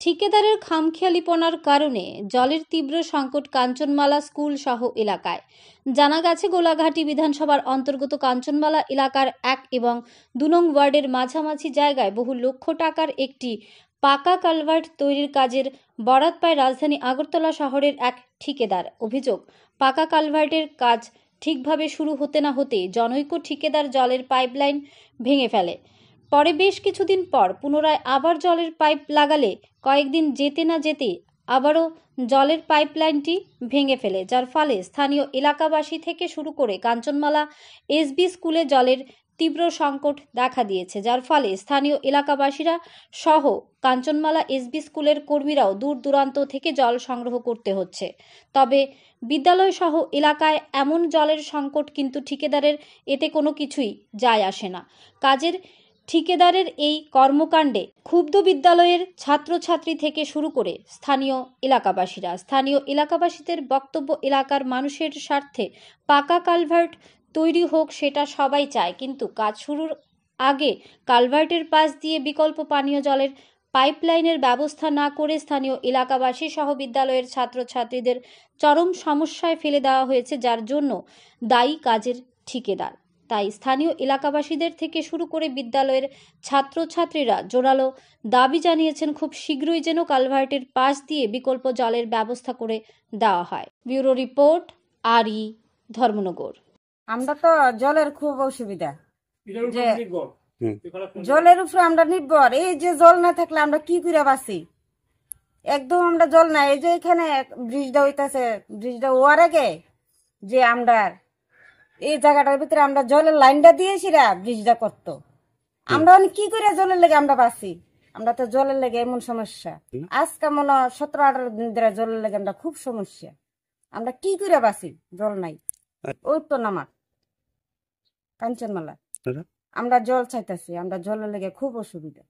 ঠিকাদারের খামখেয়ালিপনার কারণে জলের তীব্র সংকট কাঞ্চনমালা স্কুল সহ এলাকায়। জানা গেছে, গোলাঘাটি বিধানসভার অন্তর্গত কাঞ্চনমালা এলাকার 1 এবং 2 নং ওয়ার্ডের মাঝামাঝি জায়গায় বহু লক্ষ টাকার একটি পাকা কালভার্ট তৈরির কাজের বরাত পায় রাজধানী আগরতলা শহরের এক ঠিকাদার। অভিযোগ, পাকা কালভার্টের কাজ ঠিকভাবে শুরু হতে না হতে জনৈক ঠিকাদার জলের পাইপলাইন ভেঙে ফেলে। পরে বেশ কিছুদিন পর পুনরায় আবার জলের পাইপ লাগালে কয়েকদিন যেতে না যেতে আবারও জলের পাইপলাইনটি ভেঙে ফেলে, যার ফলে স্থানীয় এলাকাবাসী থেকে শুরু করে কাঞ্চনমালা এসবি স্কুলে জলের তীব্র সংকট দেখা দিয়েছে, যার ফলে স্থানীয় এলাকাবাসীরা সহ কাঞ্চনমালা এসবি স্কুলের কর্মীরাও দূর দূরান্ত থেকে জল সংগ্রহ করতে হচ্ছে। তবে বিদ্যালয় সহ এলাকায় এমন জলের সংকট, কিন্তু ঠিকাদারের এতে কোনো কিছুই যায় আসে না। কাজের ঠিকাদারের এই কর্মকাণ্ডে ক্ষুব্ধ বিদ্যালয়ের ছাত্রছাত্রী থেকে শুরু করে স্থানীয় এলাকাবাসীদের বক্তব্য, এলাকার মানুষের স্বার্থে পাকা কালভার্ট তৈরি হোক, সেটা সবাই চায়, কিন্তু কাজ শুরুর আগে কালভার্টের পাশ দিয়ে বিকল্প পানীয় জলের পাইপলাইনের ব্যবস্থা না করে স্থানীয় এলাকাবাসী সহ বিদ্যালয়ের ছাত্রছাত্রীদের চরম সমস্যায় ফেলে দেওয়া হয়েছে, যার জন্য দায়ী কাজের ঠিকাদার। তাই স্থানীয় এলাকাবাসীদের থেকে শুরু করে বিদ্যালয়ের ছাত্রছাত্রীরা জোরালো দাবি জানিয়েছেন, খুব শীঘ্রই যেন কালভার্টের পাশ দিয়ে বিকল্প জলের ব্যবস্থা করে দেওয়া হয়। Bureau report, RE, Dharmanagar. আমরা তো জলের খুব অসুবিধা, যে জলের উপরে আমরা নির্ভর। এই যে জল না থাকলে আমরা কি করে বাঁচি? একদম আমরা জল নাই। এই যে এখানে ব্রিজটা হইতাছে, ব্রিজটা হওয়ার আগে যে আমরা এই জায়গাটার ভিতরে আমরা জলের লাইনটা দিয়েছিরা ব্রিজটা করতো, আমরা কি করে জলের লেগে আমরা বাঁচি? আমরা তো জলের লেগে এমন সমস্যা, আজকে মনে 17-18 দিন ধরে জলের লেগে আমরা খুব সমস্যা। আমরা কি করে বাঁচি? জল নাই। ওই তো নামার কাঞ্চনমালা আমরা জল চাইতেছি, আমরা জলের লেগে খুব অসুবিধা।